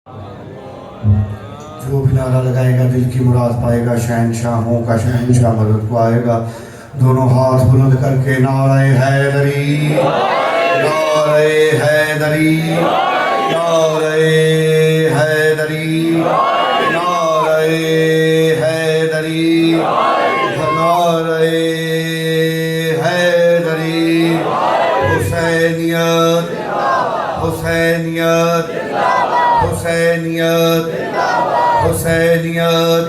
جو بھی نعرہ لگائے گا دل کی مراد پائے گا، شہنشاہوں کا شہنشاہ مدد کو آئے گا۔ دونوں ہاتھ بلند کر کے نعرہ حیدری، نعرہ حیدری، نعرہ حیدری، نعرہ حیدری، نعرہ حیدری۔ حسینیت، حسینیت، حسینیت، حسینیت،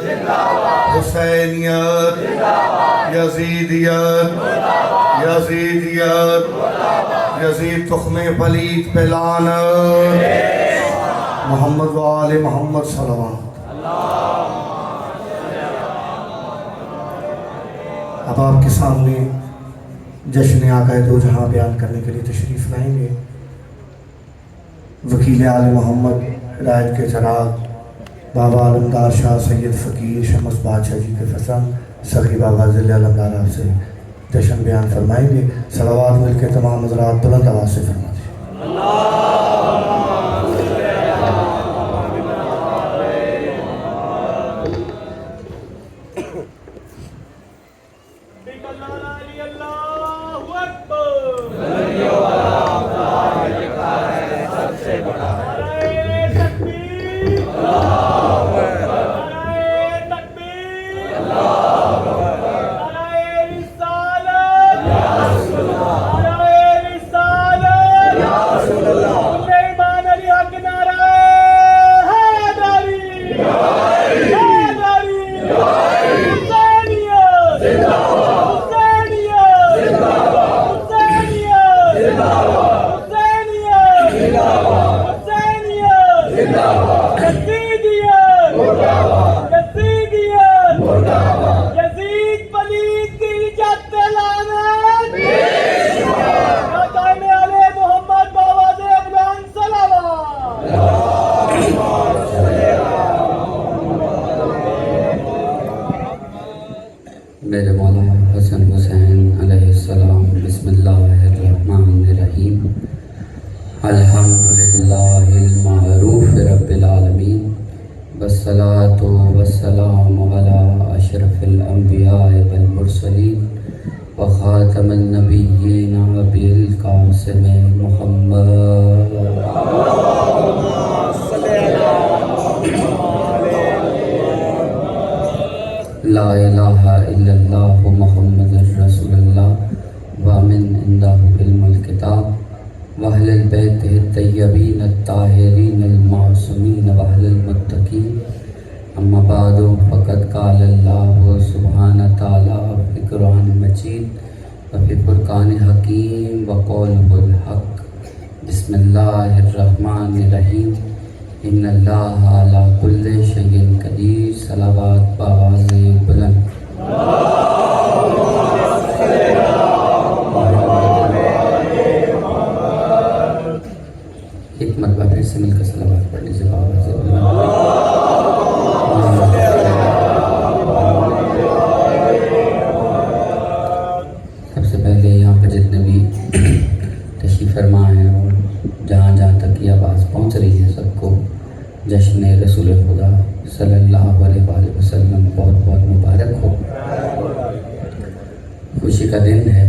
حسینیت، یزیدیت، یزیدیت، یزید تخم پلید پہ لعنت۔ محمد و آل محمد صلوات۔ اب آپ کے سامنے جشن آقا دو جہاں بیان کرنے کے لیے تشریف لائیں گے وکیل آل محمد ہدایت کے چراغ بابا علمدار شاہ سید فقیر شمس بادشاہ جی کے فرزند سخی بابا ذل علمدار آپ سے جشن بیان فرمائیں گے۔ صلوات مل کے تمام حضرات بلند آواز سے فرمائیں۔ میرے مولا حسن حسین علیہ السلام۔ بسم اللہ الرحمن الرحیم۔ الحمدللہ المعروف رب العالمین، والصلاة والسلام علی اشرف الانبیاء والمرسلین وخاتم النبیین ابی القاسم محمد۔ لا الہ الا اللہ محمد رسول اللہ ومن عنده علم الکتاب واہل البیت الطیبین الطاہرین المعصومین واہل المتقین۔ اما بعد فقد قال اللہ سبحانہ تعالیٰ فی قرآن مجید وفی فرقان حکیم وقولہ الحق۔ بسم اللہ الرحمن الرحیم۔ ان اللہ علی کل شیء قدیر۔ صلوات بآواز بلند۔ ایک مرتبہ پھر سے مل کر صلوات پڑھ لیجیے بآواز بلند۔ سب سے پہلے یہاں پر جتنے بھی تشریف فرما ہیں اور جہاں جہاں تک یہ آواز پہنچ رہی ہے سب کو جشن رسول خدا صلی اللہ علیہ وآلہ وسلم بہت بہت مبارک ہو۔ خوشی کا دن ہے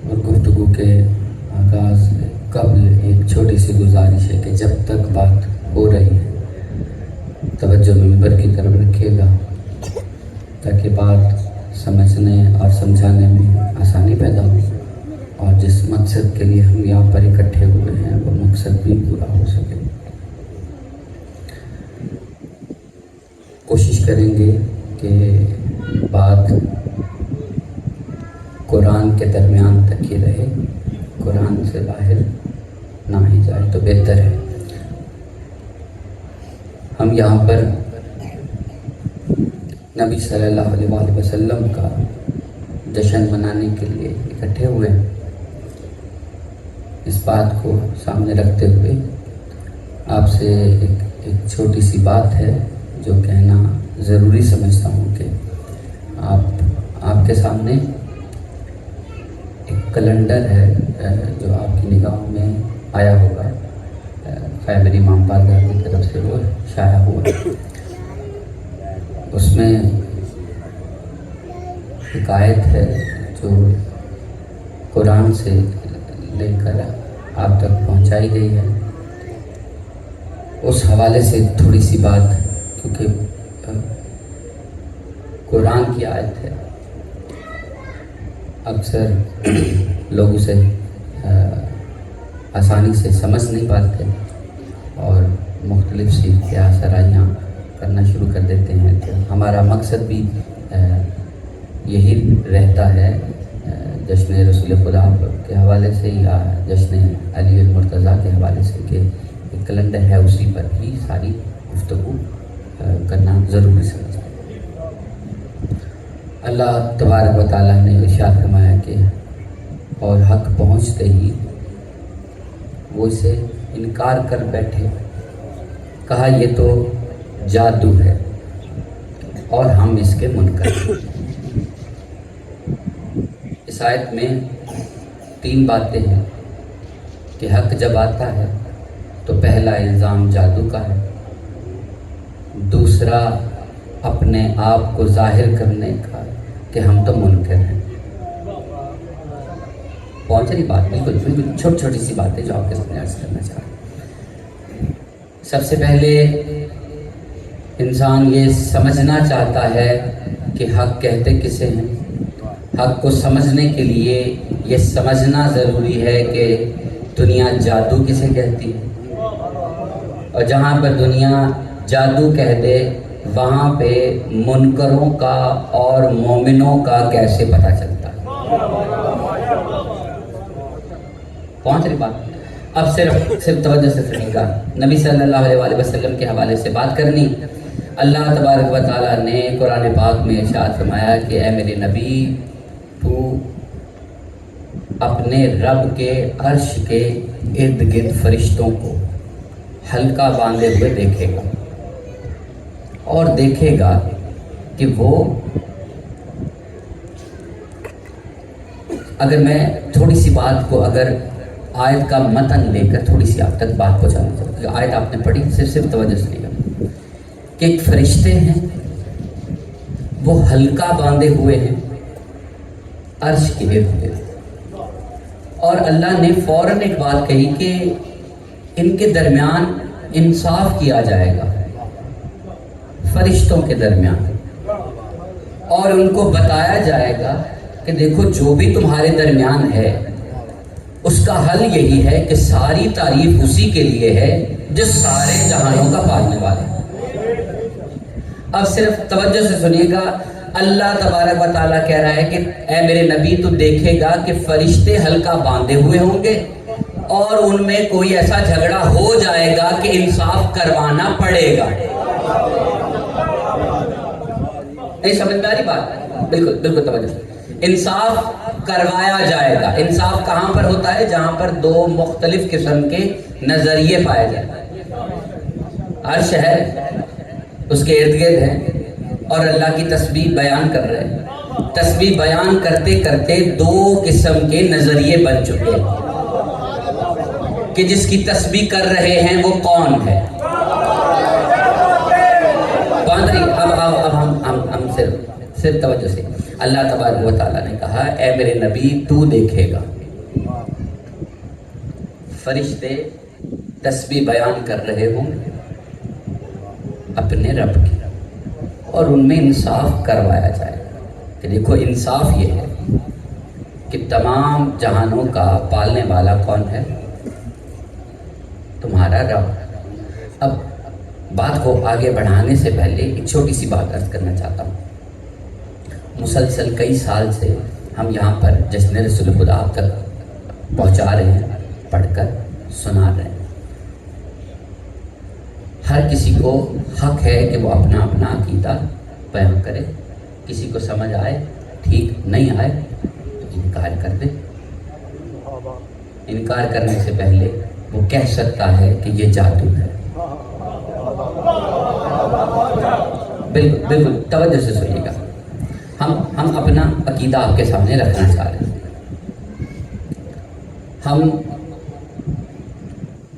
اور گفتگو کے آغاز سے قبل ایک چھوٹی سی گزارش ہے کہ جب تک بات ہو رہی ہے توجہ ممبر کی طرف رکھیے گا تاکہ بات سمجھنے اور سمجھانے میں آسانی پیدا ہو اور جس مقصد کے لیے ہم یہاں پر اکٹھے ہوئے ہیں وہ مقصد بھی پورا ہو سکے۔ کوشش کریں گے کہ بات قرآن کے درمیان تک ہی رہے، قرآن سے باہر نہ ہی جائے تو بہتر ہے۔ ہم یہاں پر نبی صلی اللہ علیہ وآلہ وسلم کا جشن منانے کے لیے اکٹھے ہوئے ہیں۔ اس بات کو سامنے رکھتے ہوئے آپ سے ایک چھوٹی سی بات ہے جو کہنا ضروری سمجھتا ہوں کہ آپ کے سامنے ایک کیلنڈر ہے جو آپ کی نگاہوں میں آیا ہوگا۔ امام بارگاہ کی طرف سے وہ شائع ہوا. اس میں ایک آیت ہے جو قرآن سے لے کر آپ تک پہنچائی گئی ہے. اس حوالے سے تھوڑی سی بات، کیونکہ قرآن کی آیت ہے، اکثر لوگ اسے آسانی سے سمجھ نہیں پاتے اور مختلف سی قیاس آرائیاں کرنا شروع کر دیتے ہیں. تو ہمارا مقصد بھی یہی رہتا ہے جشن رسول خدا کے حوالے سے یا جشن علی المرتضیٰ کے حوالے سے کہ ایک کیلنڈر ہے، اسی پر ہی ساری گفتگو کرنا ضروری سمجھتے ہیں. اللہ تبارک و تعالیٰ نے ارشاد فرمایا کہ اور حق پہنچتے ہی وہ اسے انکار کر بیٹھے، کہا یہ تو جادو ہے اور ہم اس کے منکر ہیں. اس آیت میں 3 باتیں ہیں کہ حق جب آتا ہے تو پہلا الزام جادو کا ہے، دوسرا اپنے آپ کو ظاہر کرنے کا کہ ہم تو منکر ہیں. پہنچ رہی بات؟ بالکل چھوٹی چھوٹی سی باتیں جو آپ کے سامنے عرض کرنا چاہ رہے ہیں. سب سے پہلے انسان یہ سمجھنا چاہتا ہے کہ حق کہتے کسے ہیں. حق کو سمجھنے کے لیے یہ سمجھنا ضروری ہے کہ دنیا جادو کسے کہتی ہے، اور جہاں پر دنیا جادو کہہ دے وہاں پہ منکروں کا اور مومنوں کا کیسے پتہ چلتا ہے. پہنچ رہی بات؟ اب صرف توجہ سے سنیے گا. نبی صلی اللہ علیہ وآلہ وسلم کے حوالے سے بات کرنی. اللہ تبارک و تعالیٰ نے قرآن پاک میں ارشاد فرمایا کہ اے میرے نبی، تو اپنے رب کے عرش کے ارد گرد فرشتوں کو حلقہ باندھے ہوئے دیکھے گا اور دیکھے گا کہ وہ، اگر میں تھوڑی سی بات کو اگر آیت کا متن لے کر تھوڑی سی آپ تک بات پہنچانا چاہتا ہوں. آیت آپ نے پڑھی، صرف توجہ سے لے گا کہ ایک فرشتے ہیں وہ حلقہ باندھے ہوئے ہیں عرش کے ارد گرد، اور اللہ نے فوراً ایک بات کہی کہ ان کے درمیان انصاف کیا جائے گا، فرشتوں کے درمیان، اور ان کو بتایا جائے گا کہ دیکھو جو بھی تمہارے درمیان ہے اس کا حل یہی ہے کہ ساری تعریف اسی کے لیے ہے جو سارے جہانوں کا پالنے والا ہے. اب صرف توجہ سے سنیے گا. اللہ تبارک و تعالیٰ کہہ رہا ہے کہ اے میرے نبی تو دیکھے گا کہ فرشتے حلقہ باندھے ہوئے ہوں گے اور ان میں کوئی ایسا جھگڑا ہو جائے گا کہ انصاف کروانا پڑے گا. نہیں سمجھ میں آ رہی بات؟ بالکل توجہ سے. انصاف کروایا جائے گا. انصاف کہاں پر ہوتا ہے؟ جہاں پر 2 مختلف قسم کے نظریے پائے جاتے ہیں. عرش ہے، اس کے ارد گرد ہیں اور اللہ کی تسبیح بیان کر رہے ہیں. تسبیح بیان کرتے کرتے 2 قسم کے نظریے بن چکے ہیں کہ جس کی تسبیح کر رہے ہیں وہ کون ہے. اب ہم صرف توجہ سے. اللہ تبارک و تعالیٰ نے کہا اے میرے نبی تو دیکھے گا فرشتے تسبیح بیان کر رہے ہوں اپنے رب کی، اور ان میں انصاف کروایا جائے گا. کہ دیکھو انصاف یہ ہے کہ تمام جہانوں کا پالنے والا کون ہے؟ تمہارا رب. اب بات کو آگے بڑھانے سے پہلے ایک چھوٹی سی بات عرض کرنا چاہتا ہوں. مسلسل کئی سال سے ہم یہاں پر جشن رسول خدا آپ تک پہنچا رہے ہیں، پڑھ کر سنا رہے ہیں. ہر کسی کو حق ہے کہ وہ اپنا اپنا عقیدہ بیان کرے. کسی کو سمجھ آئے ٹھیک، نہیں آئے تو انکار کر دے. انکار کرنے سے پہلے وہ کہہ سکتا ہے کہ یہ جادو ہے. بالکل توجہ سے سنیے گا. ہم اپنا عقیدہ آپ کے سامنے رکھنا چاہ رہے ہیں. ہم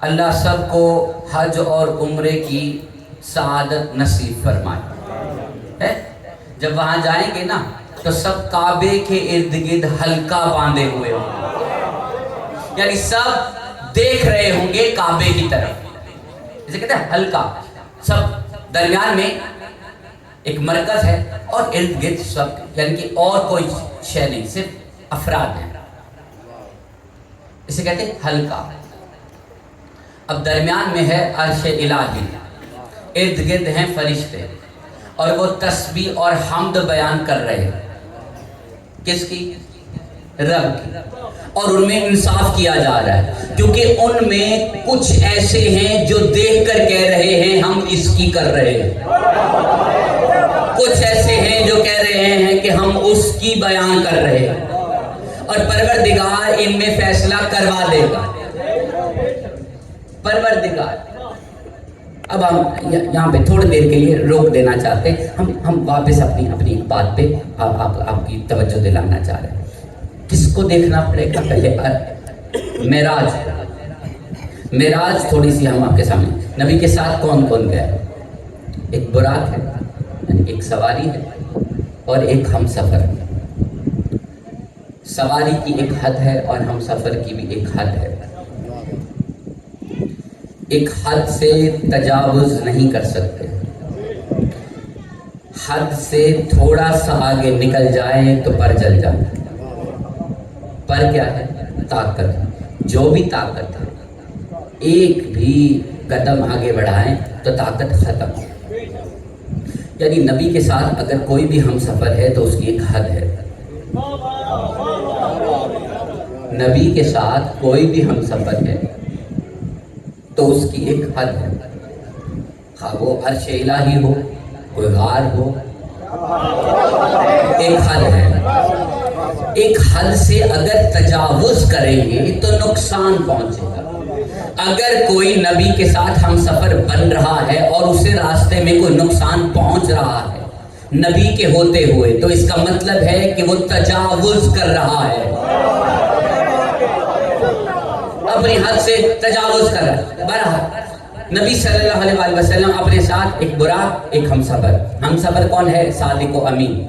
اللہ سب کو حج اور عمرے کی سعادت نصیب فرمائے. جب وہاں جائیں گے نا تو سب کعبے کے ارد گرد حلقہ باندھے ہوئے ہوں، یعنی سب دیکھ رہے ہوں گے کعبے کی طرف. جسے کہتے ہیں حلقہ، سب درمیان میں ایک مرکز ہے اور ارد گرد سب، یعنی کہ اور کوئی شے نہیں، صرف افراد ہیں. اسے کہتے ہیں حلقہ. اب درمیان میں ہے عرش الہی، ارد گرد ہیں فرشتے اور وہ تسبیح اور حمد بیان کر رہے ہیں. کس کی؟ رب کی. اور ان میں انصاف کیا جا رہا ہے کیونکہ ان میں کچھ ایسے ہیں جو دیکھ کر کہہ رہے ہیں ہم اس کی کر رہے ہیں، کچھ ایسے ہیں جو کہہ رہے ہیں کہ ہم اس کی بیان کر رہے ہیں، اور پروردگار ان میں فیصلہ کروا دے گا. پروردگار. اب ہم یہاں پہ تھوڑی دیر کے لیے روک دینا چاہتے ہیں، ہم واپس اپنی بات پہ آپ کی توجہ دلانا چاہ رہے ہیں. کس کو دیکھنا پڑے گا پہلے؟ معراج تھوڑی سی ہم آپ کے سامنے. نبی کے ساتھ کون کون گیا؟ ایک براق ہے، یعنی ایک سواری ہے، اور ایک ہم سفر. سواری کی ایک حد ہے اور ہم سفر کی بھی ایک حد ہے. ایک حد سے تجاوز نہیں کر سکتے، حد سے تھوڑا سا آگے نکل جائے تو پر جل جائے. پر کیا ہے؟ طاقت. جو بھی طاقت ہے، ایک بھی قدم آگے بڑھائیں تو طاقت ختم. یعنی نبی کے ساتھ اگر کوئی بھی ہم سفر ہے تو اس کی ایک حد ہے. نبی کے ساتھ کوئی بھی ہم سفر ہے تو اس کی ایک حد ہے. ہاں وہ عرش الہی ہو، کوئی غار ہو، ایک حد ہے. ایک حد سے اگر تجاوز کریں گے تو نقصان پہنچے گا. اگر کوئی نبی کے ساتھ ہم سفر بن رہا ہے اور اسے راستے میں کوئی نقصان پہنچ رہا ہے نبی کے ہوتے ہوئے، تو اس کا مطلب ہے کہ وہ تجاوز کر رہا ہے، اپنی حد سے تجاوز کر رہا ہے. بہرحال نبی صلی اللہ علیہ وسلم اپنے ساتھ ایک براق، ایک ہم سفر. ہم سفر کون ہے؟ صادق و امین.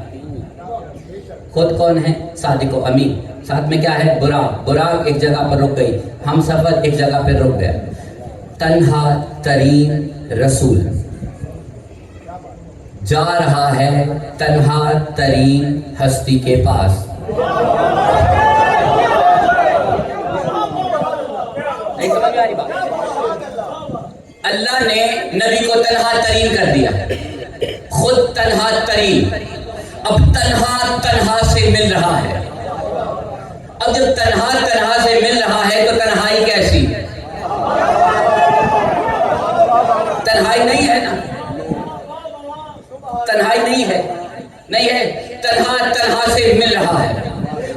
خود کون ہے؟ صادق و امین. ساتھ میں کیا ہے؟ براق. براق ایک جگہ پر رک گئی، ہم سفر ایک جگہ پر رک گیا. تنہا ترین رسول جا رہا ہے تنہا ترین ہستی کے پاس. اللہ نے نبی کو تنہا ترین کر دیا، خود تنہا ترین. اب تنہا سے مل رہا ہے. اب جب تنہا سے مل رہا ہے تو تنہائی کیسی؟ تنہائی نہیں ہے نا، تنہائی نہیں ہے. تنہا سے مل رہا ہے.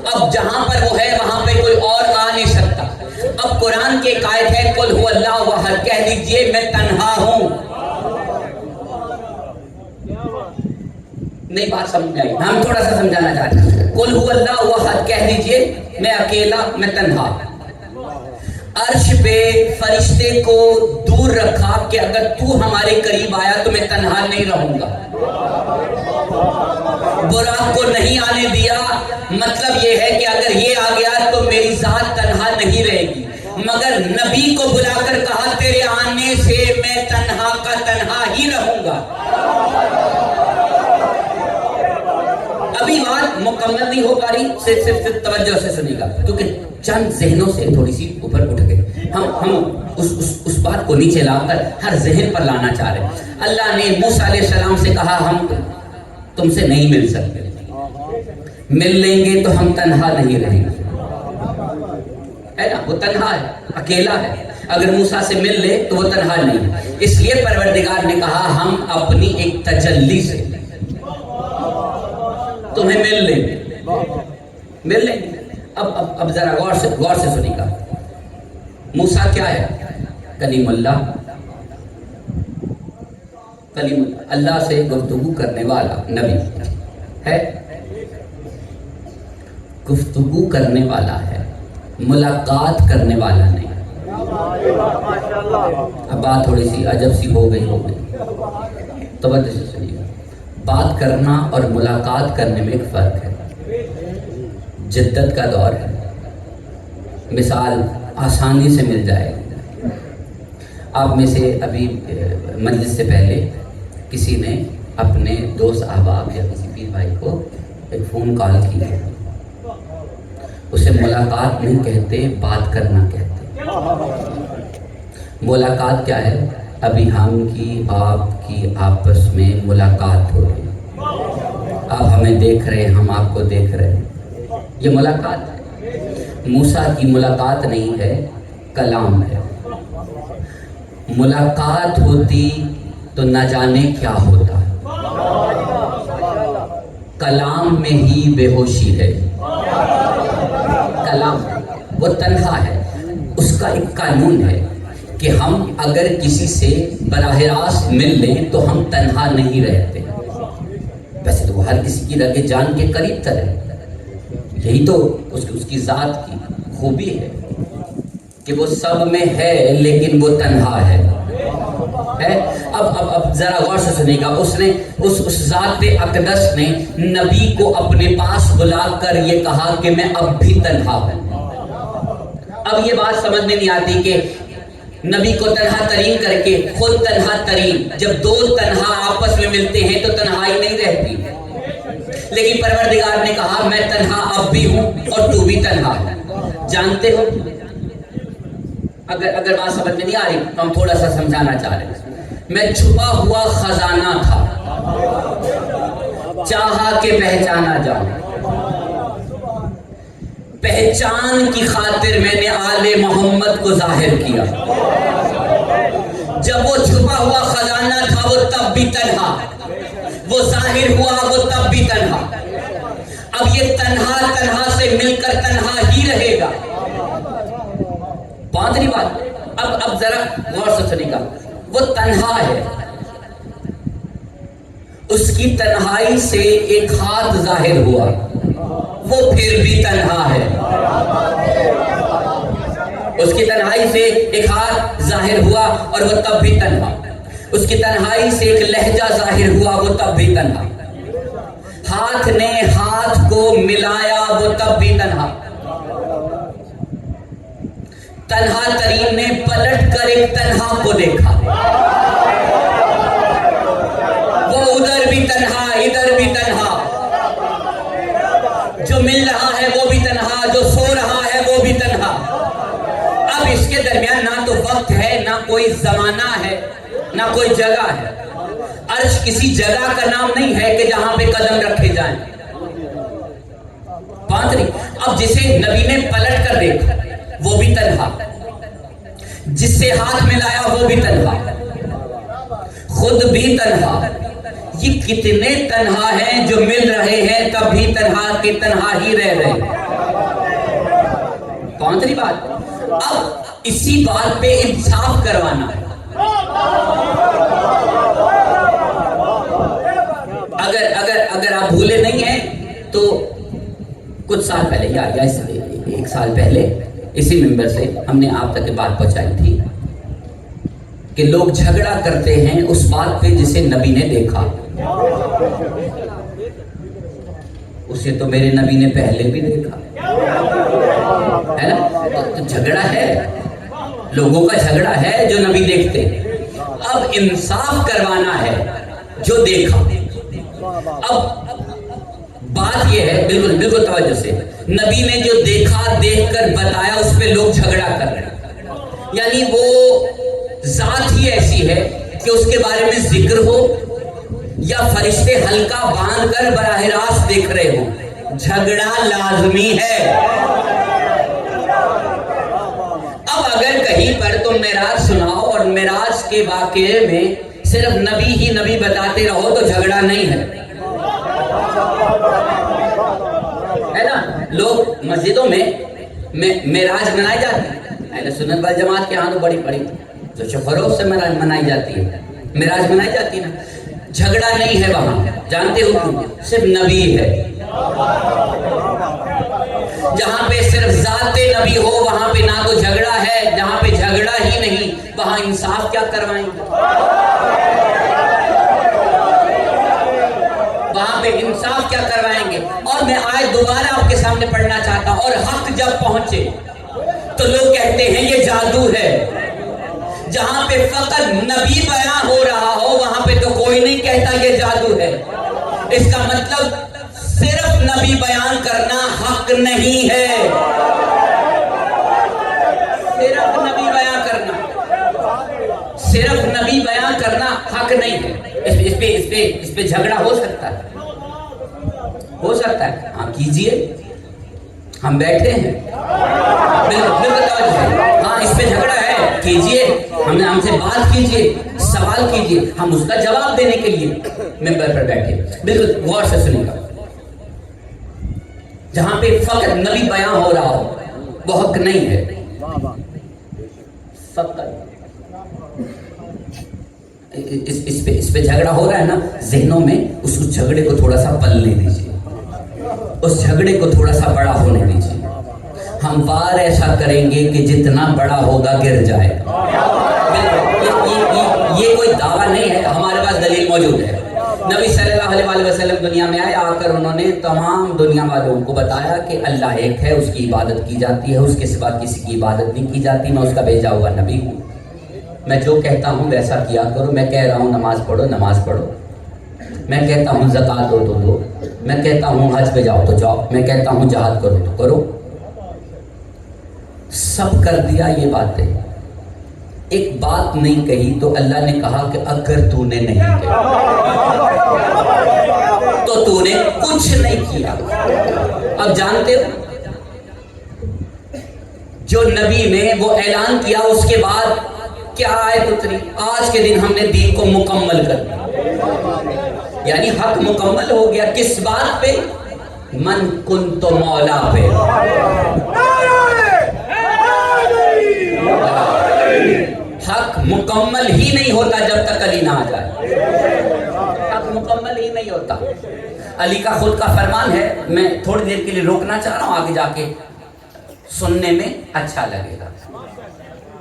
اب جہاں پر وہ ہے وہاں پہ کوئی اور آ نہیں سکتا. اب قرآن کی ایک آیت ہے قل هو اللہ احد، کہہ دیجئے میں تنہا ہوں. نہیں بات سمجھ آئی، ہم تھوڑا سا سمجھانا چاہتے ہیں. قل هو اللہ احد، کہہ دیجئے میں اکیلا، میں تنہا. عرش پہ فرشتے کو دور رکھا کہ اگر تو ہمارے قریب آیا تو میں تنہا نہیں رہوں گا. براق کو نہیں آنے دیا، مطلب یہ ہے کہ اگر یہ آ گیا تو میری ذات تنہا نہیں رہے گی. مگر نبی کو بلا کر کہا تیرے آنے سے میں تنہا کا تنہا ہی رہوں گا. ابھی بات مکمل نہیں ہو پا رہی، صرف توجہ سے سنیے گا کیونکہ چند ذہنوں سے تھوڑی سی اوپر اٹھ گئے. ہم اس بات کو نیچے لا کر ہر ذہن پر لانا چاہ رہے ہیں. اللہ نے موسیٰ علیہ السلام سے کہا ہم تم سے نہیں مل سکتے، مل لیں گے تو ہم تنہا نہیں رہیں گے. ہے نا، وہ تنہا ہے، اکیلا ہے. اگر موسیٰ سے مل لے تو وہ تنہا نہیں ہے. اس لیے پروردگار نے کہا ہم اپنی ایک تجلی سے تمہیں مل لیں گے. اب ذرا غور سے سنیے گا. موسیٰ کیا ہے؟ کلیم اللہ. اللہ سے گفتگو کرنے والا نبی ہے، گفتگو کرنے والا ہے، ملاقات کرنے والا نہیں. اب بات تھوڑی سی عجب سی ہو گئی توجہ سے سنیے. بات کرنا اور ملاقات کرنے میں ایک فرق ہے. جدت کا دور ہے، مثال آسانی سے مل جائے. آپ میں سے ابھی مجلس سے پہلے کسی نے اپنے دوست احباب یا کسی پیر بھائی کو ایک فون کال کی ہے. اسے ملاقات نہیں کہتے، بات کرنا کہتے. ملاقات کیا ہے؟ ابھی ہم کی آپ کی آپس میں ملاقات ہو رہی ہے. آپ ہمیں دیکھ رہے ہیں، ہم آپ کو دیکھ رہے ہیں. یہ ملاقات ہے. موسیٰ کی ملاقات نہیں ہے، کلام ہے. ملاقات ہوتی تو نہ جانے کیا ہوتا. کلام میں ہی بے ہوشی ہے. کلام وہ تنہا ہے. اس کا ایک قانون ہے کہ ہم اگر کسی سے براہ راست مل لیں تو ہم تنہا نہیں رہتے. ویسے تو وہ ہر کسی کی رگے جان کے قریب تر ہے. یہی تو اس کی ذات کی خوبی ہے کہ وہ سب میں ہے لیکن وہ تنہا ہے. اب ذرا غور سے سنیے گا. اس نے اس ذات اقدس نے نبی کو اپنے پاس بلا کر یہ کہا کہ میں اب بھی تنہا ہوں. اب یہ بات سمجھ میں نہیں آتی کہ نبی کو تنہا ترین کر کے خود تنہا ترین. جب دو تنہا آپس میں ملتے ہیں تو تنہائی نہیں رہتی. لیکن پروردگار نے کہا میں تنہا اب بھی ہوں اور تو بھی تنہا ہے. جانتے ہو اگر بات سمجھ میں نہیں آ رہی تو ہم تھوڑا سا سمجھانا چاہ رہے ہیں. میں چھپا ہوا خزانہ تھا، چاہا کہ پہچانا جاؤں. پہچان کی خاطر میں نے آل محمد کو ظاہر کیا. جب وہ چھپا ہوا خزانہ تھا وہ تب بھی تنہا، وہ ظاہر ہوا وہ تب بھی تنہا. اب یہ تنہا سے مل کر تنہا ہی رہے گا. پانچویں بات اب ذرا غور سے سنیے گا. وہ تنہا ہے، اس کی تنہائی سے ایک ہاتھ ظاہر ہوا، وہ پھر بھی تنہا ہے. اس کی تنہائی سے ایک ہاتھ ظاہر ہوا اور وہ تب بھی تنہا. اس کی تنہائی سے ایک لہجہ ظاہر ہوا، وہ تب بھی تنہا. ہاتھ نے ہاتھ کو ملایا، وہ تب بھی تنہا. تنہا ترین نے پلٹ کر ایک تنہا کو دیکھا. وہ ادھر بھی تنہا، ادھر بھی تنہا. جو مل رہا ہے وہ بھی تنہا، جو سو رہا ہے وہ بھی تنہا. اب اس کے درمیان نہ تو وقت ہے، نہ کوئی زمانہ ہے، نہ کوئی جگہ ہے. عرش کسی جگہ کا نام نہیں ہے کہ جہاں پہ قدم رکھے جائیں. پانچویں اب جسے نبی نے پلٹ کر دیکھا وہ بھی تنہا، جس سے ہاتھ ملایا وہ بھی تنہا، خود بھی تنہا. یہ کتنے تنہا ہیں جو مل رہے ہیں تب بھی تنہا کے تنہا ہی رہ رہے ہیں. پانچویں بات اب اسی بات پہ انصاف کروانا ہے. اگر آپ بھولے نہیں ہیں تو کچھ سال پہلے یا ایک سال پہلے اسی ممبر سے ہم نے آپ تک بات پہنچائی تھی کہ لوگ جھگڑا کرتے ہیں اس بات پہ جسے نبی نے دیکھا. اسے تو میرے نبی نے پہلے بھی دیکھا ہے نا. تو جھگڑا ہے، لوگوں کا جھگڑا ہے جو نبی دیکھتے. اب انصاف کروانا ہے جو دیکھا. اب بات یہ ہے، بالکل توجہ سے، نبی نے جو دیکھا دیکھ کر بتایا اس پہ لوگ جھگڑا کر رہے ہیں. یعنی وہ ذات ہی ایسی ہے کہ اس کے بارے میں ذکر ہو یا فرشتے ہلکا باندھ کر براہ راست دیکھ رہے ہو، جھگڑا لازمی ہے. اب اگر کہیں پر تم معراج سناؤ اور معراج کے واقعے میں صرف نبی ہی نبی بتاتے رہو تو جھگڑا نہیں ہے نا. لوگ مسجدوں میں معراج منائی جاتی ہے، اہل سنت والجماعت کے ہاں تو بڑی جو شفروف سے منائی جاتی ہے، معراج منائی جاتی ہے نا. جھگڑا نہیں ہے وہاں. جانتے ہو صرف نبی ہے. جہاں پہ صرف ذات نبی ہو وہاں پہ نہ تو جھگڑا ہے، جہاں پہ جھگڑا ہی نہیں وہاں انصاف کیا کروائیں گے؟ وہاں پہ انصاف کیا کروائیں گے؟ اور میں آیت دوبارہ آپ کے سامنے پڑھنا چاہتا ہوں. اور حق جب پہنچے تو لوگ کہتے ہیں یہ جادو ہے. جہاں پہ فقط نبی بیان ہو رہا ہو وہاں پہ تو کوئی نہیں کہتا یہ جادو ہے. اس کا مطلب صرف نبی بیان کرنا حق نہیں ہے. صرف نبی بیان کرنا، صرف نبی بیان کرنا حق نہیں ہے. اس پہ جھگڑا ہو سکتا ہے، ہو سکتا ہے. ہاں کیجئے، ہم بیٹھے ہیں. ہاں اس پہ جھگڑا ہے، کیجئے، ہم سے بات کیجئے، سوال کیجئے، ہم اس کا جواب دینے کے لیے ممبر پر بیٹھے. بالکل غور سے سنیں گا. جہاں پہ فقط نبی بیان ہو رہا ہو وہ حق نہیں ہے. فقط اس پہ جھگڑا ہو رہا ہے نا، ذہنوں میں اس جھگڑے کو تھوڑا سا پلنے دیجیے، اس جھگڑے کو تھوڑا سا بڑا ہونے دیجیے. ہم وار ایسا کریں گے کہ جتنا بڑا ہوگا گر جائے. یہ کوئی دعویٰ نہیں ہے، ہمارے پاس دلیل موجود ہے. نبی صلی اللہ علیہ وسلم دنیا میں آئے، آ کر انہوں نے تمام دنیا والوں کو بتایا کہ اللہ ایک ہے، اس کی عبادت کی جاتی ہے، اس کے سوا کسی کی عبادت نہیں کی جاتی. میں اس کا بھیجا ہوا نبی ہوں. میں جو کہتا ہوں ویسا کیا کرو. میں کہہ رہا ہوں نماز پڑھو، نماز پڑھو. میں کہتا ہوں زکوٰۃ دو تو دو. میں کہتا ہوں حج پہ جاؤ تو جاؤ. میں کہتا ہوں جہاد کرو تو کرو. سب کر دیا یہ باتیں. ایک بات نہیں کہی تو اللہ نے کہا کہ اگر تو نے نہیں کہی تو تو نے کچھ نہیں کیا. اب جانتے ہو جو نبی نے وہ اعلان کیا اس کے بعد کیا آیت اتری؟ آج کے دن ہم نے دین کو مکمل کر دیا، یعنی حق مکمل ہو گیا. کس بات پہ؟ من کنت مولا پہ. حق مکمل ہی نہیں ہوتا جب تک علی نہ آ جائے. حق مکمل ہی نہیں ہوتا. علی کا خود کا فرمان ہے، میں تھوڑی دیر کے لیے روکنا چاہ رہا ہوں، آگے جا کے سننے میں اچھا لگے گا.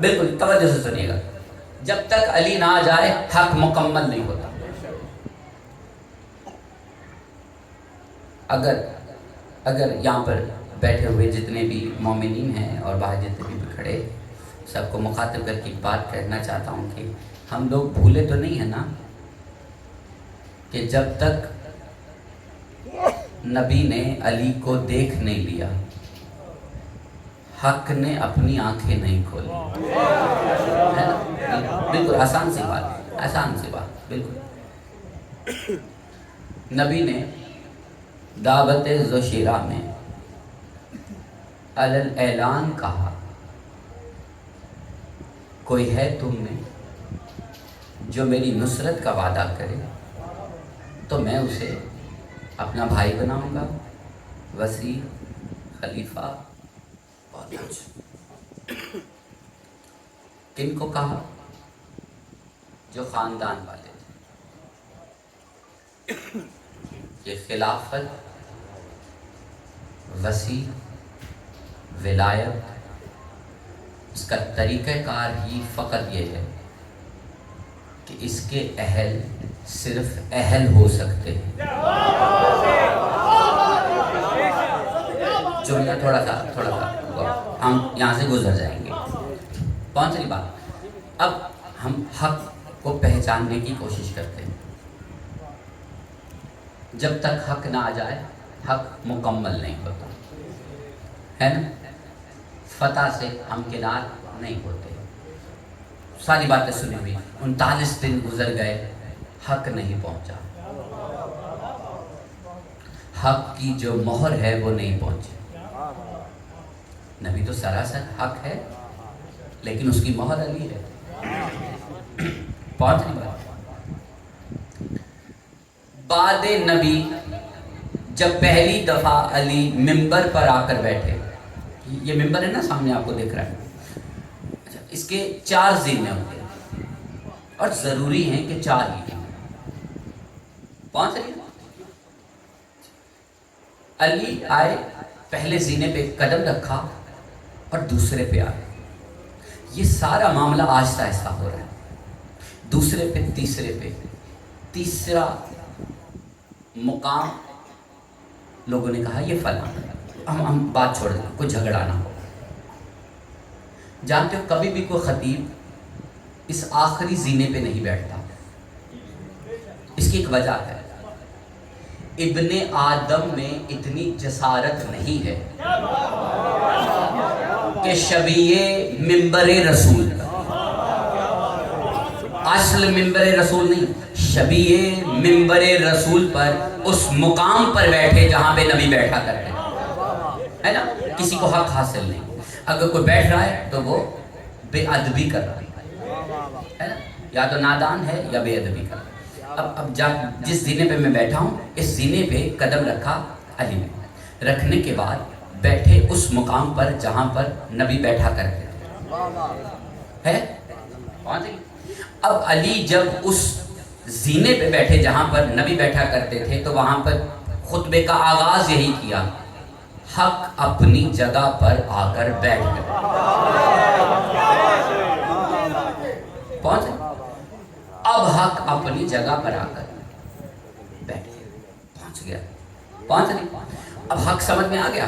بالکل توجہ سے سنیے گا. جب تک علی نہ آ جائے حق مکمل نہیں ہوتا. اگر یہاں پر بیٹھے ہوئے جتنے بھی مومنین ہیں اور باہر جتنے بھی کھڑے، سب کو مخاطب کر کے بات کہنا چاہتا ہوں کہ ہم لوگ بھولے تو نہیں ہیں نا کہ جب تک نبی نے علی کو دیکھ نہیں لیا حق نے اپنی آنکھیں نہیں کھولی. ہے نا؟ بالکل آسان سی بات، آسان سی بات. بالکل نبی نے دعوت ذوشیرہ میں اعلان کہا کوئی ہے تم میں جو میری نصرت کا وعدہ کرے تو میں اسے اپنا بھائی بناؤں گا، وزیر، خلیفہ، بہت کچھ. کن کو کہا؟ جو خاندان والے تھے. یہ خلافت، وسیع، ولایت، اس کا طریقہ کار ہی فقط یہ ہے کہ اس کے اہل صرف اہل ہو سکتے ہیں. جملہ تھوڑا سا ہم یہاں سے گزر جائیں گے. کون سی بات؟ اب ہم حق کو پہچاننے کی کوشش کرتے ہیں. جب تک حق نہ آ جائے حق مکمل نہیں ہوتا ہے نا. فتح سے ہم کنار نہیں ہوتے. ساری باتیں سنی ہوئی، 39 دن گزر گئے، حق نہیں پہنچا. حق کی جو مہر ہے وہ نہیں پہنچی. نبی تو سراسر حق ہے لیکن اس کی مہر علی ہے. پہنچ نہیں بات. بعد نبی جب پہلی دفعہ علی ممبر پر آ کر بیٹھے، یہ ممبر ہے نا سامنے آپ کو دکھ رہا ہے، اس کے 4 زینے ہوتے ہیں اور ضروری ہیں کہ 4 ہی. پہنچ رہی ہے. علی آئے پہلے زینے پہ قدم رکھا اور دوسرے پہ آئے. یہ سارا معاملہ آہستہ آہستہ ہو رہا ہے. دوسرے پہ تیسرے پہ تیسرا مقام لوگوں نے کہا یہ فلاں. ہم بات چھوڑ دیں, کوئی جھگڑا نہ ہو. جانتے ہو کبھی بھی کوئی خطیب اس آخری زینے پہ نہیں بیٹھتا. اس کی ایک وجہ ہے, ابن آدم میں اتنی جسارت نہیں ہے کہ شبیہ ممبر رسول, اصل ممبر رسول نہیں, شبیہ ممبر رسول پر اس مقام پر بیٹھے جہاں پہ نبی بیٹھا کرتے ہے نا. کسی کو حق حاصل نہیں. اگر کوئی بیٹھ رہا ہے تو وہ بے ادبی کر رہا ہے نا, یا تو نادان ہے یا بے ادبی کر رہا ہے. اب جس زینے پہ میں بیٹھا ہوں اس زینے پہ قدم رکھا علی نے, رکھنے کے بعد بیٹھے اس مقام پر جہاں پر نبی بیٹھا کرتے تھے ہے. اب علی جب اس زینے پہ بیٹھے جہاں پر نبی بیٹھا کرتے تھے تو وہاں پر خطبے کا آغاز یہی کیا, حق اپنی جگہ پر آ کر بیٹھ گئے. پہنچ, اب حق اپنی جگہ پر آ کر بیٹھ گیا. پہنچ گیا, پہنچ نہیں. اب حق سمجھ میں آ گیا.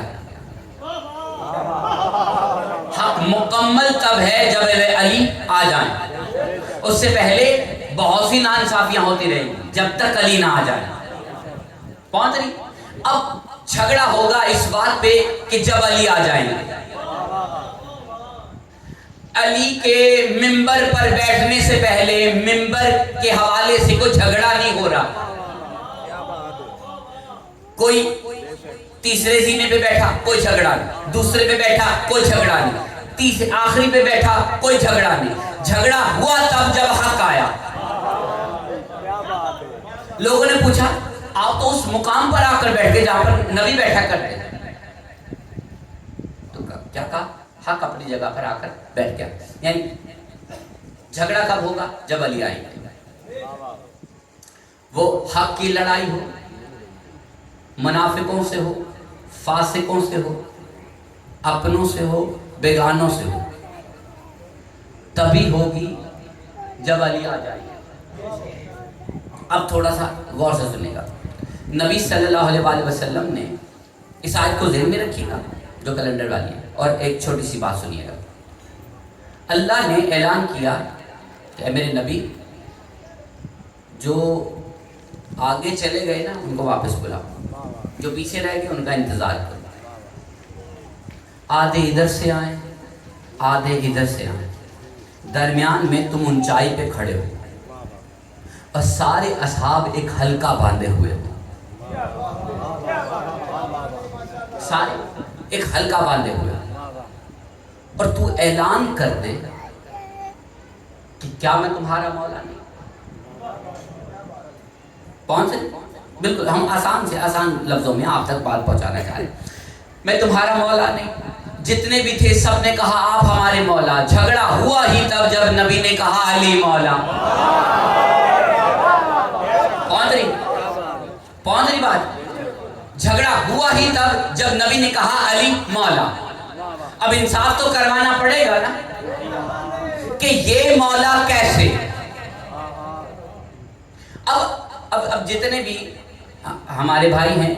حق مکمل تب ہے جب علی آ جائیں. اس سے پہلے بہت سی ناانصافیاں ہوتی رہیں گی جب تک علی نہ آ جائیں. پہنچ نہیں. اب جھگڑا ہوگا اس بات پہ کہ جب علی آ جائیں گے. علی کے ممبر پر بیٹھنے سے پہلے ممبر کے حوالے سے کوئی جھگڑا نہیں ہو رہا. کوئی تیسرے زینے پہ بیٹھا کوئی جھگڑا نہیں, دوسرے پہ بیٹھا کوئی جھگڑا نہیں, آخری پہ بیٹھا کوئی جھگڑا نہیں. جھگڑا ہوا تب جب حق آیا. لوگوں نے پوچھا آپ تو اس مقام پر آ کر بیٹھ گئے جہاں پر نبی بیٹھا کرتے, تو کیا کہا, حق اپنی جگہ پر آ کر بیٹھ گیا. یعنی جھگڑا کب ہوگا, جب علی آئیں گے. وہ حق کی لڑائی ہو, منافقوں سے ہو, فاسقوں سے ہو, اپنوں سے ہو, بیگانوں سے ہو, تبھی ہوگی جب علی آ جائے گے. اب تھوڑا سا غور سے سنیں گا. نبی صلی اللہ علیہ وآلہ وسلم نے اس آیت کو ذہن میں رکھیے گا جو کیلنڈر والی ہے, اور ایک چھوٹی سی بات سنیے گا. اللہ نے اعلان کیا کہ اے میرے نبی, جو آگے چلے گئے نا ان کو واپس بلاؤ, جو پیچھے رہ گئے ان کا انتظار کرو. آدھے ادھر سے آئیں, آدھے ادھر سے آئیں, درمیان میں تم اونچائی پہ کھڑے ہو اور سارے اصحاب ایک حلقہ باندھے ہوئے ہو. سارے ایک حلقہ باندھے ہوئے ہو, اور تو اعلان کر دے کہ کیا میں تمہارا مولا نہیں. پہنچ سے بالکل ہم آسان سے آسان لفظوں میں آپ تک بات پہنچانا چاہ رہے ہیں. میں تمہارا مولا نہیں. جتنے بھی تھے سب نے کہا آپ ہمارے مولا. جھگڑا ہوا ہی تب جب نبی نے کہا علی مولا. پہنچ رہی بات. جھگڑا ہوا ہی تب جب نبی نے کہا علی مولا. اب انصاف تو کروانا پڑے گا نا کہ یہ مولا کیسے. اب جتنے بھی ہمارے بھائی ہیں,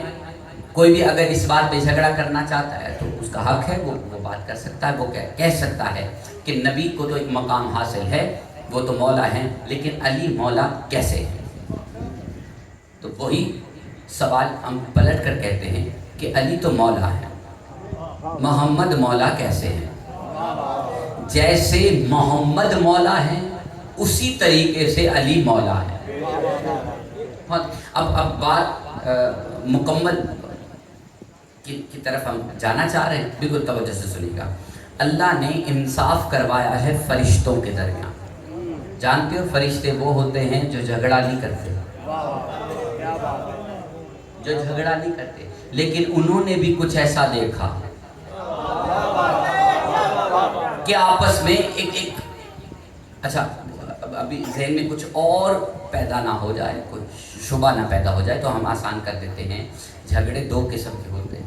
کوئی بھی اگر اس بات پہ جھگڑا کرنا چاہتا ہے تو اس کا حق ہے, وہ بات کر سکتا ہے. وہ کہہ سکتا ہے کہ نبی کو تو ایک مقام حاصل ہے, وہ تو مولا ہیں, لیکن علی مولا کیسے ہے. تو وہی سوال ہم پلٹ کر کہتے ہیں کہ علی تو مولا ہے, محمد مولا کیسے ہیں. جیسے محمد مولا ہے اسی طریقے سے علی مولا ہے. اب بات مکمل کی طرف ہم جانا چاہ رہے ہیں, بالکل توجہ سے سنیے گا. اللہ نے انصاف کروایا ہے فرشتوں کے درمیان. جانتے ہو فرشتے وہ ہوتے ہیں جو جھگڑا نہیں کرتے, جو جھگڑا نہیں کرتے, لیکن انہوں نے بھی کچھ ایسا دیکھا کہ آپس میں ایک اچھا ابھی ذہن میں کچھ اور پیدا نہ ہو جائے, کوئی شبہ نہ پیدا ہو جائے, تو ہم آسان کر دیتے ہیں. جھگڑے دو قسم کے ہوتے ہیں.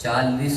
40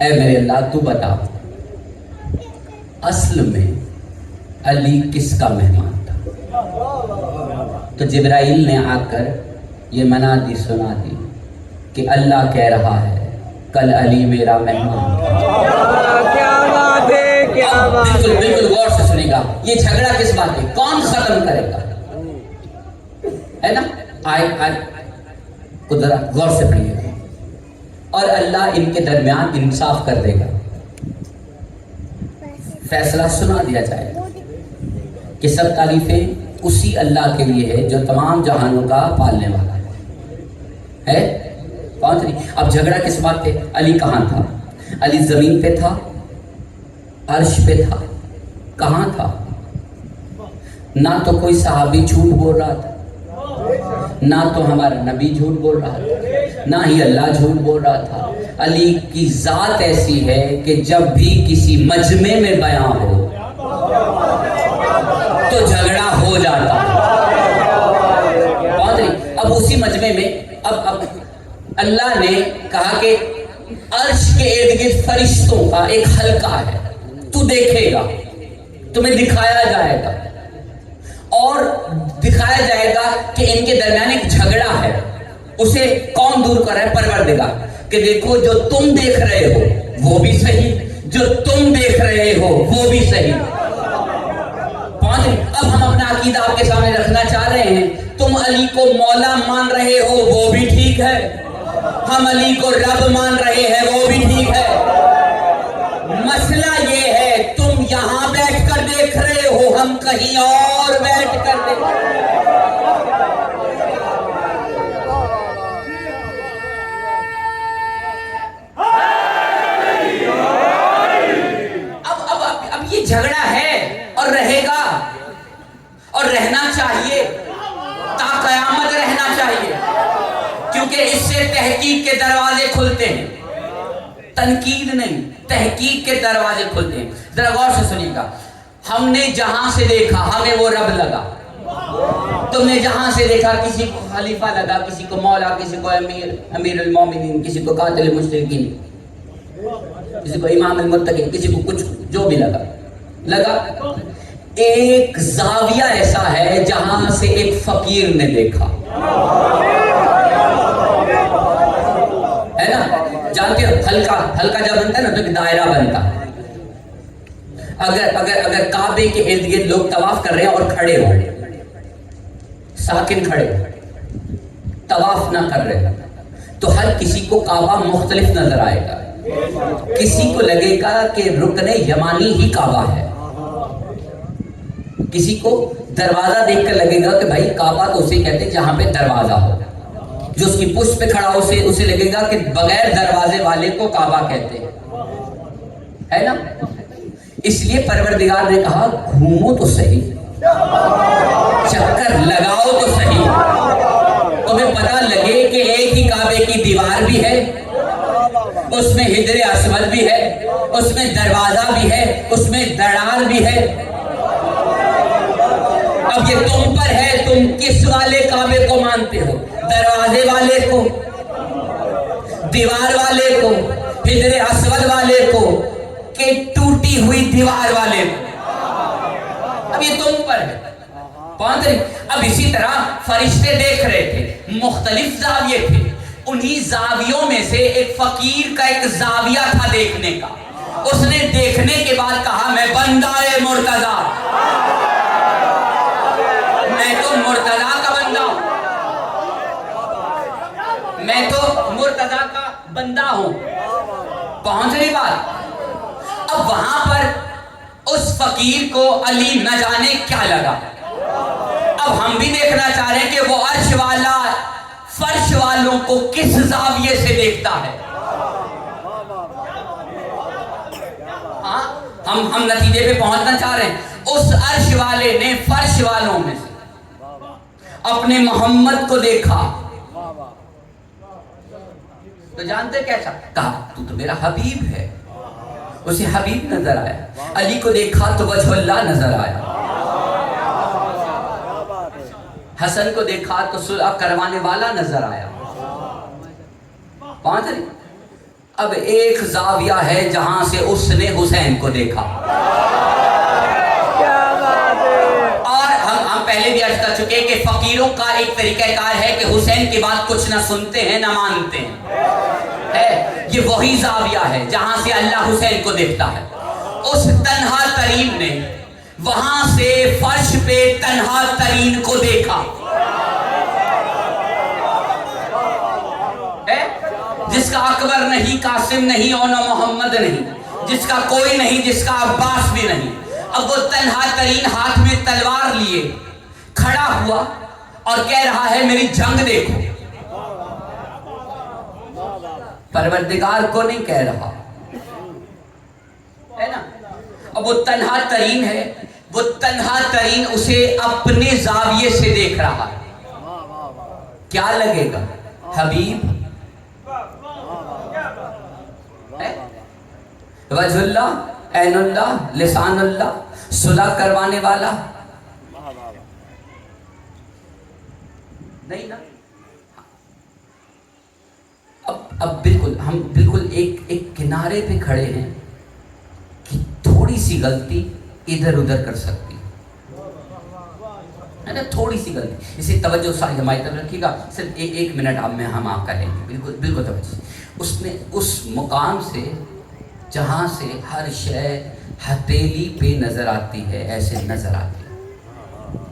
اے میرے اللہ تو بتا اصل میں علی کس کا مہمان تھا؟ تو جبرائیل نے آ کر یہ منادی سنا دی کہ اللہ کہہ رہا ہے کل علی میرا مہمان تھا۔ کیا بات ہے، کیا بات ہے۔ بالکل بالکل غور سے سنے گا، یہ جھگڑا کس بات ہے؟ کون ختم کرے گا؟ ہے نا؟ آئے کو ذرا غور سے پڑھیے گا، اور اللہ ان کے درمیان انصاف کر دے گا، فیصلہ سنا دیا جائے گا کہ سب تعریفیں اسی اللہ کے لیے ہے جو تمام جہانوں کا پالنے والا ہے۔ کون سی؟ اب جھگڑا کس بات پہ؟ علی کہاں تھا؟ علی زمین پہ تھا، عرش پہ تھا، کہاں تھا؟ نہ تو کوئی صحابی جھوٹ بول رہا تھا، نہ تو ہمارا نبی جھوٹ بول رہا تھا، نہ ہی اللہ جھوٹ بول رہا تھا۔ علی کی ذات ایسی ہے کہ جب بھی کسی مجمع میں بیان ہو تو جھگڑا ہو جاتا ہے۔ اب اسی مجمع میں اب اللہ نے کہا کہ عرش کے ارد گرد فرشتوں کا ایک حلقہ ہے، تو دیکھے گا، تمہیں دکھایا جائے گا، اور دکھایا جائے گا کہ ان کے درمیان ایک جھگڑا ہے، اسے کون دور کر رہا ہے؟ پروردگار، کہ دیکھو جو تم دیکھ رہے ہو وہ بھی صحیح، جو تم دیکھ رہے ہو وہ بھی صحیح۔ اب ہم اپنا عقیدہ آپ کے سامنے رکھنا چاہ رہے ہیں، تم علی کو مولا مان رہے ہو وہ بھی ٹھیک ہے، ہم علی کو رب مان رہے ہیں وہ بھی ٹھیک ہے، مسئلہ یہ ہے تم یہاں بیٹھ کر دیکھ رہے ہو، ہم کہیں اور بیٹھ کر دیکھ رہے ہیں۔ اب یہ جھگڑا ہے اور رہے گا اور رہنا چاہیے، تا قیامت رہنا چاہیے، کیونکہ اس سے تحقیق کے دروازے کھلتے ہیں، تنقید نہیں، تحقیق کے دروازے کھلتے ہیں۔ ذرا غور سے سنیے گا، ہم نے جہاں سے دیکھا ہمیں وہ رب لگا، تم نے جہاں سے دیکھا کسی کو خلیفہ لگا، کسی کو مولا، کسی کو امیر المومنین، کسی کو قاتل المشرکین، کسی کو امام المتقین، کسی کو کچھ جو بھی لگا۔ ایک زاویہ ایسا ہے جہاں سے ایک فقیر نے دیکھا، ہے نا؟ جانتے ہو ہلکا جب بنتا ہے نا تو ایک دائرہ بنتا ہے۔ اگر کعبے کے ارد گرد لوگ طواف کر رہے ہیں اور کھڑے ہو، ساکن کھڑے طواف نہ کر رہے، تو ہر کسی کو کعبہ مختلف نظر آئے گا، کسی کو لگے گا کہ رکن یمانی ہی کعبہ ہے، کسی کو دروازہ دیکھ کر لگے گا کہ بھائی کعبہ تو اسے کہتے ہیں جہاں پہ دروازہ ہو، جو اس کی پشت پہ کھڑا ہو اسے لگے گا کہ بغیر دروازے والے کو کعبہ کہتے ہیں، ہے نا؟ اس لیے پروردگار نے کہا گھومو تو صحیح، چکر لگاؤ تو صحیح، تمہیں پتہ لگے کہ ایک ہی کعبے کی دیوار بھی ہے، اس میں حجر اسود بھی ہے، اس میں دروازہ بھی ہے، اس میں دڑال بھی ہے۔ اب یہ تم پر ہے، تم کس والے کعبے کو مانتے ہو؟ دروازے والے کو، دیوار والے کو، حجر اسود والے کو، کہ ٹوٹی ہوئی دیوار والے کو؟ اب یہ تم پر ہے، پہنچ رہی۔ اب اسی طرح فرشتے دیکھ رہے تھے، مختلف زاویے تھے، انہی زاویوں میں سے ایک فقیر کا ایک زاویہ تھا دیکھنے کا، اس نے دیکھنے کے بعد کہا میں بندہ مرتضیٰ، میں تو مرتضیٰ کا بندہ ہوں، میں تو مرتضیٰ کا بندہ ہوں۔ پہنچ رہی بات؟ اب وہاں پر اس فقیر کو علی نہ جانے کیا لگا۔ اب ہم بھی دیکھنا چاہ رہے ہیں کہ وہ عرش والا فرش والوں کو کس زاویے سے دیکھتا ہے۔ ہاں ہم نتیجے پہ پہنچنا چاہ رہے ہیں، اس عرش والے نے فرش والوں میں سے اپنے محمد کو دیکھا تو جانتے کیسا کہا؟ تو میرا حبیب ہے، اسے حبیب نظر آیا۔ علی کو دیکھا تو وجہ اللہ نظر آیا، حسن کو دیکھا تو صلح کروانے والا نظر آیا۔ پہنچ رہی؟ اب ایک زاویہ ہے جہاں سے اس نے حسین کو دیکھا. اور ہم پہلے بھی عرض کر چکے کہ فقیروں کا ایک طریقہ کار ہے کہ حسین کی بات کچھ نہ سنتے ہیں نہ مانتے ہیں. یہ وہی زاویہ ہے جہاں سے اللہ حسین کو دیکھتا ہے. اس تنہا ترین نے وہاں سے فرش پہ تنہا ترین کو دیکھا. جس کا اکبر نہیں، قاسم نہیں، اور نہ محمد نہیں، جس کا کوئی نہیں، جس کا عباس بھی نہیں. اب وہ تنہا ترین ہاتھ میں تلوار لیے کھڑا ہوا اور کہہ رہا ہے میری جنگ دیکھو. پروردگار کو نہیں کہہ رہا ہے نا. اب وہ تنہا ترین ہے، وہ تنہا ترین اسے اپنے زاویے سے دیکھ رہا ہے. کیا لگے گا؟ حبیب، وجہ اللہ، عین اللہ، لسان اللہ، صلح کروانے والا نہیں نا. اب بالکل ہم بالکل ایک کنارے پہ کھڑے ہیں کہ تھوڑی سی غلطی ادھر ادھر کر سکتی ہے نا. تھوڑی سی غلطی، اسے توجہ ساری ہماری طرف رکھیے گا. صرف ایک منٹ ہم آپ کریں گے. بالکل بالکل توجہ. اس نے اس مقام سے جہاں سے ہر شے ہتھیلی پہ نظر آتی ہے، ایسے نظر آتی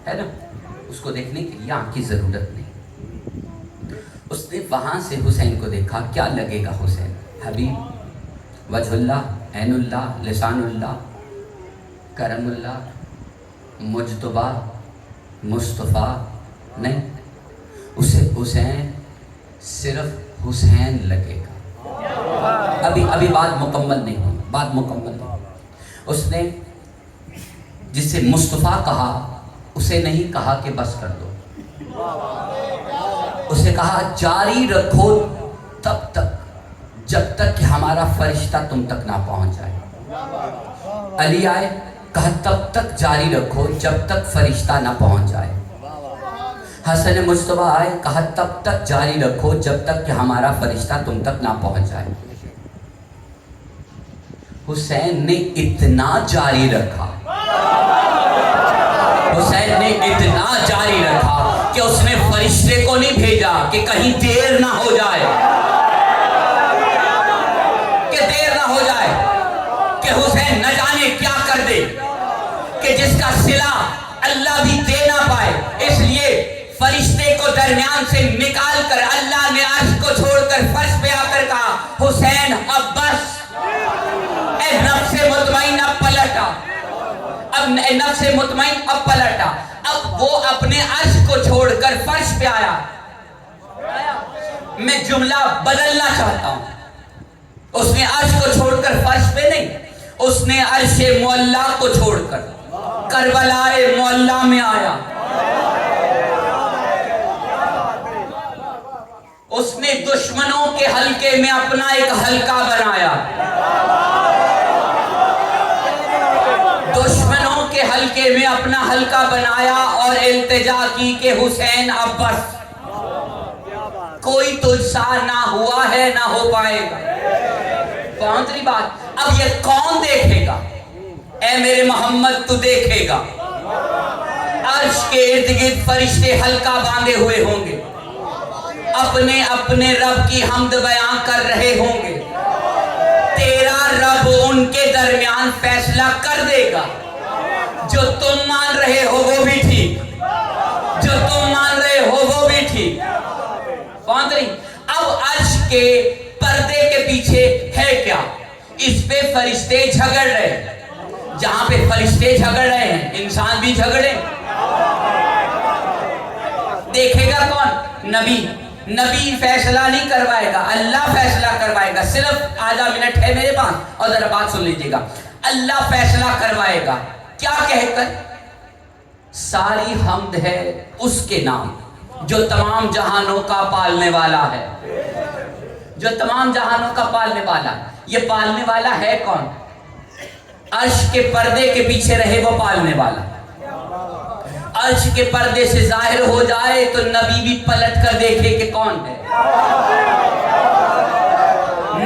ہے نا. اس کو دیکھنے کے لیے آنکھ کی ضرورت نہیں. اس نے وہاں سے حسین کو دیکھا. کیا لگے گا حسین؟ حبیب، وجہ اللہ، عین اللہ، لسان اللہ، کرم اللہ، مجتبی، مصطفیٰ نہیں. اسے حسین صرف حسین لگے گا. ابھی بات مکمل نہیں ہوئی، بات مکمل نہیں. اس نے جسے مصطفیٰ کہا اسے نہیں کہا کہ بس کر دو. اسے کہا جاری رکھو تب تک جب تک کہ ہمارا فرشتہ تم تک نہ پہنچ جائے. علی آئے، کہا تب تک جاری رکھو جب تک فرشتہ نہ پہنچ جائے. حسن مجتبیٰ آئے، کہا تب تک جاری رکھو جب تک کہ ہمارا فرشتہ تم تک نہ پہنچ جائے. حسین نے اتنا جاری رکھا، حسین نے اتنا جاری رکھا کہ اس نے فرشتے کو نہیں بھیجا کہ کہیں دیر نہ ہو جائے، کہ دیر نہ ہو جائے، کہ حسین نہ جانے کیا کر دے، کہ جس کا صلہ اللہ بھی دے نہ پائے. اس لیے فرشتے کو درمیان سے نکال کر اللہ نے عرش کو چھوڑ کر فرش پہ آ کر کہا حسین اب بس. اے نفس مطمئن اب پلٹا، اب نفس مطمئن اب پلٹا. اب وہ اپنے عرش کو چھوڑ کر فرش پہ آیا. میں جملہ بدلنا چاہتا ہوں. اس نے عرش کو چھوڑ کر فرش پہ نہیں، اس نے عرش معلا کو چھوڑ کر کربلائے معلا میں آیا. اس نے دشمنوں کے حلقے میں اپنا ایک حلقہ بنایا. دشمنوں کے حلقے میں اپنا حلقہ بنایا اور التجا کی کہ حسین اب بس، کوئی تجھ سا نہ ہوا ہے نہ ہو پائے گا. پہنچ رہی بات؟ اب یہ کون دیکھے گا؟ اے میرے محمد تو دیکھے گا. عرش کے ارد گرد فرشتے حلقہ باندھے ہوئے ہوں گے، اپنے اپنے رب کی حمد بیان کر رہے ہوں گے. تیرا رب ان کے درمیان فیصلہ کر دے گا. جو تم مان رہے ہو وہ بھی ٹھیک، جو تم مان رہے ہو وہ بھی ٹھیک. پہنچ رہی؟ اب عرش کے پردے کے پیچھے ہے کیا؟ اس پہ فرشتے جھگڑ رہے ہیں. جہاں پہ فرشتے جھگڑ رہے ہیں انسان بھی جھگڑے. دیکھے گا کون؟ نبی. نبی فیصلہ نہیں کروائے گا، اللہ فیصلہ کروائے گا. صرف آدھا منٹ ہے میرے پاس اور ذرا بات سن لیجیے گا. اللہ فیصلہ کروائے گا. کیا کہہ کر؟ ساری حمد ہے اس کے نام جو تمام جہانوں کا پالنے والا ہے، جو تمام جہانوں کا پالنے والا. یہ پالنے والا ہے کون؟ عرش کے پردے کے پیچھے رہے وہ پالنے والا. عرش کے پردے سے ظاہر ہو جائے تو نبی بھی پلٹ کر دیکھے کہ کون ہے.